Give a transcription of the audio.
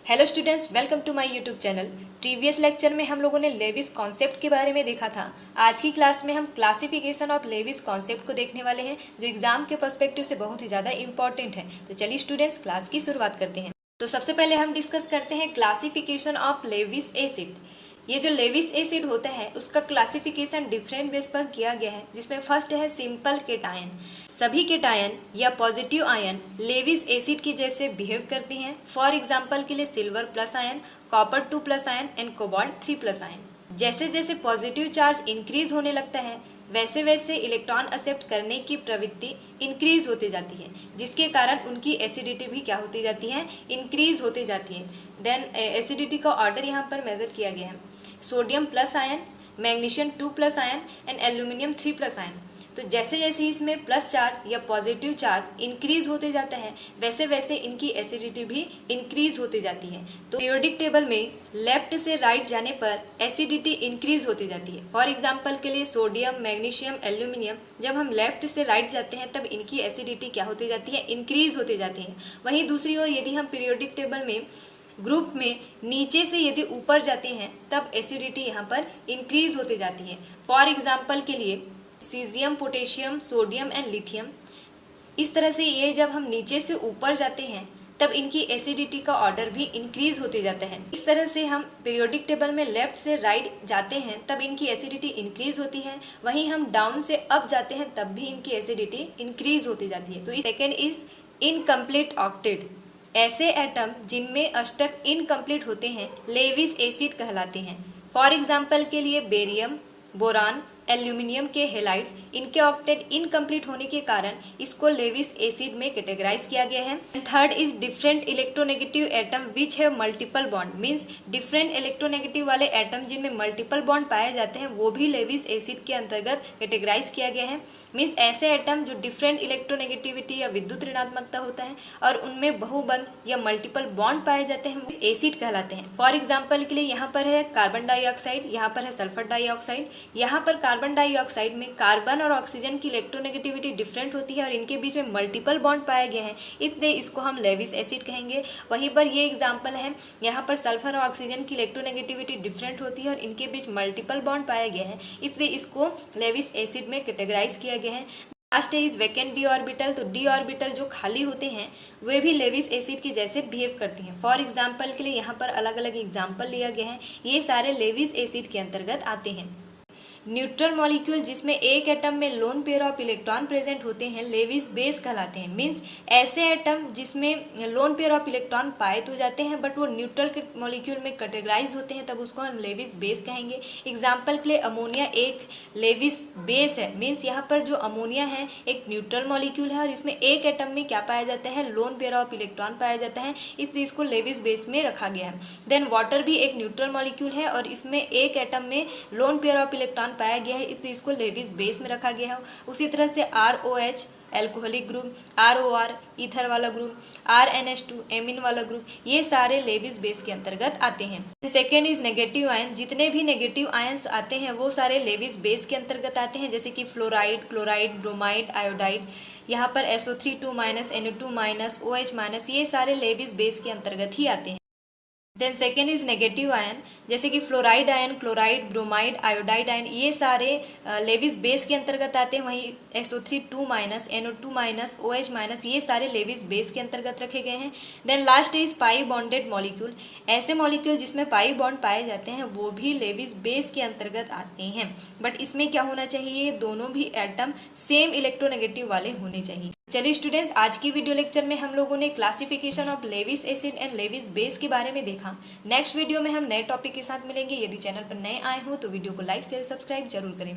Hello students, welcome to my YouTube channel. Previous lecture में हम लोगों ने लेविस कॉन्सेप्ट के बारे में देखा था। आज की क्लास में हम क्लासिफिकेशन ऑफ लेविस कॉन्सेप्ट को देखने वाले हैं, जो एग्जाम के पर्सपेक्टिव से बहुत ही ज़्यादा इंपॉर्टेंट है। तो चलिए स्टूडेंट्स, क्लास की शुरुआत करते हैं। तो सबसे पहले हम डिस्कस करते हैं क्लासिफिकेशन ऑफ लेविस एसिड। ये जो लेविस एसिड होता है उसका क्लासिफिकेशन डिफरेंट बेस पर किया गया है, जिसमें फर्स्ट है सिंपल केटायन। सभी केटायन या पॉजिटिव आयन लेविस एसिड की जैसे बिहेव करती हैं। फॉर एग्जांपल के लिए silver plus ion, copper 2 plus ion and cobalt 3 plus ion. जैसे जैसे पॉजिटिव चार्ज इंक्रीज होने लगता है वैसे वैसे इलेक्ट्रॉन एक्सेप्ट करने की प्रवृत्ति इंक्रीज होती जाती है, जिसके कारण उनकी एसिडिटी भी क्या होती जाती है, इंक्रीज होती जाती है। देन एसिडिटी का ऑर्डर यहाँ पर मेजर किया गया है। Sodium plus ion, magnesium 2 plus ion and aluminium 3 plus ion. तो जैसे जैसे इसमें प्लस चार्ज या पॉजिटिव चार्ज इंक्रीज होते जाता है वैसे वैसे इनकी एसिडिटी भी इंक्रीज होती जाती है। तो पीरियोडिक टेबल में लेफ्ट से राइट जाने पर एसिडिटी इंक्रीज होती जाती है। फॉर एग्जांपल के लिए सोडियम, मैग्नीशियम, एल्यूमिनियम, जब हम लेफ्ट से राइट जाते हैं तब इनकी एसिडिटी क्या होती जाती है, इंक्रीज होती जाती है। वहीं दूसरी ओर यदि हम पीरियोडिक टेबल में ग्रुप में नीचे से यदि ऊपर जाते हैं तब एसिडिटी यहाँ पर इंक्रीज होती जाती है। फॉर एग्जांपल के लिए caesium, potassium, sodium and lithium. इस तरह से ये जब हम नीचे से ऊपर जाते हैं तब इनकी एसिडिटी का ऑर्डर भी इंक्रीज होते जाता है। इस तरह से हम पीरियोडिक टेबल में लेफ्ट से राइट जाते हैं तब इनकी एसिडिटी इंक्रीज होती है, वहीं हम डाउन से अप जाते हैं तब भी इनकी एसिडिटी इंक्रीज होती जाती है। तो सेकेंड इज इनकम्प्लीट ऑक्टेट। ऐसे एटम जिनमें अष्टक इनकम्प्लीट होते हैं लेविस एसिड कहलाते हैं। फॉर एग्जाम्पल के लिए बेरियम, बोरान, एल्यूमिनियम के हेलाइड्स, इनके ऑक्टेट इनकम्प्लीट होने के कारण इसको लेविस एसिड में कैटेगराइज किया गया है। Third is different electronegative atom which have multiple bond. Means different electronegative वाले एटम जिनमें मल्टीपल बॉन्ड पाए जाते हैं वो भी लेविस एसिड के अंतर्गत कैटेगराइज किया गया है। मीन्स ऐसे एटम जो डिफरेंट इलेक्ट्रोनेगेटिविटी या विद्युत ऋणात्मकता होता है और उनमें बहुबंध या मल्टीपल बॉन्ड पाए जाते हैं वो एसिड कहलाते हैं। फॉर एग्जाम्पल के लिए यहाँ पर है कार्बन डाइऑक्साइड, यहाँ पर है सल्फर डाइऑक्साइड। यहाँ पर कार्बन डाइऑक्साइड में कार्बन और ऑक्सीजन की इलेक्ट्रोनेगेटिविटी डिफरेंट होती है और इनके बीच में मल्टीपल बॉन्ड पाए गए हैं, इसलिए इसको हम लेविस एसिड कहेंगे। वहीं पर ये एग्जाम्पल है, यहाँ पर सल्फर और ऑक्सीजन की इलेक्ट्रोनेगेटिविटी डिफरेंट होती है और इनके बीच मल्टीपल बॉन्ड पाए गए हैं, इसलिए इसको लेविस एसिड में कैटेगराइज किया गया है। Last is vacant D orbital. तो डी ऑर्बिटल जो खाली होते हैं वे भी लेविस एसिड के जैसे बिहेव करती हैं। फॉर एग्जाम्पल के लिए यहाँ पर अलग अलग एग्जाम्पल लिया गया है, ये सारे लेविस एसिड के अंतर्गत आते हैं। न्यूट्रल मॉलिक्यूल जिसमें एक एटम में lone pair of electron present होते हैं लेविस बेस कहलाते हैं। मीन्स ऐसे एटम जिसमें लोन पेयर ऑफ इलेक्ट्रॉन पाए तो जाते हैं बट वो न्यूट्रल मॉलिक्यूल में कैटेगराइज होते हैं, तब उसको हम लेविस बेस कहेंगे। एग्जाम्पल के लिए अमोनिया एक लेविस बेस है। मीन्स यहाँ पर जो अमोनिया है एक न्यूट्रल मॉलिक्यूल है और इसमें एक एटम में क्या पाया जाता है, लोन पेयर ऑफ इलेक्ट्रॉन पाया जाता है, इसलिए इसको लेविस बेस में रखा गया है। देन वाटर भी एक न्यूट्रल मॉलिक्यूल है और इसमें एक एटम में लोन पेयर ऑफ इलेक्ट्रॉन पाया गया है, इसलिए इसको लेविस बेस में रखा गया है। उसी तरह से ROH alcoholic group, ROR ether वाला ग्रुप, RNH2 एमिन वाला ग्रुप, ये सारे लेविस बेस के अंतर्गत आते हैं। Second is negative ion. जितने भी नेगेटिव आयंस आते हैं वो सारे लेविस बेस के अंतर्गत आते हैं, जैसे कि फ्लोराइड, क्लोराइड, ब्रोमाइड, आयोडाइड। यहाँ पर SO3 2-, NO2-, OH-, ये सारे लेविस बेस के अंतर्गत ही आते हैं। Then second is negative ion, जैसे कि fluoride ion, chloride, bromide, iodide ion, ये सारे लेविस बेस के अंतर्गत आते हैं। वहीं SO3 2-, NO2-, OH-, ये सारे लेविस बेस के अंतर्गत रखे गए हैं। Then last is pi bonded molecule. ऐसे मॉलिक्यूल जिसमें पाई बॉन्ड पाए जाते हैं वो भी लेविस बेस के अंतर्गत आते हैं, बट इसमें क्या होना चाहिए, दोनों भी एटम सेम इलेक्ट्रोनेगेटिव वाले होने चाहिए। चलिए स्टूडेंट्स, आज की वीडियो लेक्चर में हम लोगों ने classification of Lewis acid and Lewis base के बारे में देखा। नेक्स्ट वीडियो में हम नए टॉपिक के साथ मिलेंगे। यदि चैनल पर नए आए हो तो वीडियो को लाइक, शेयर, सब्सक्राइब जरूर करें।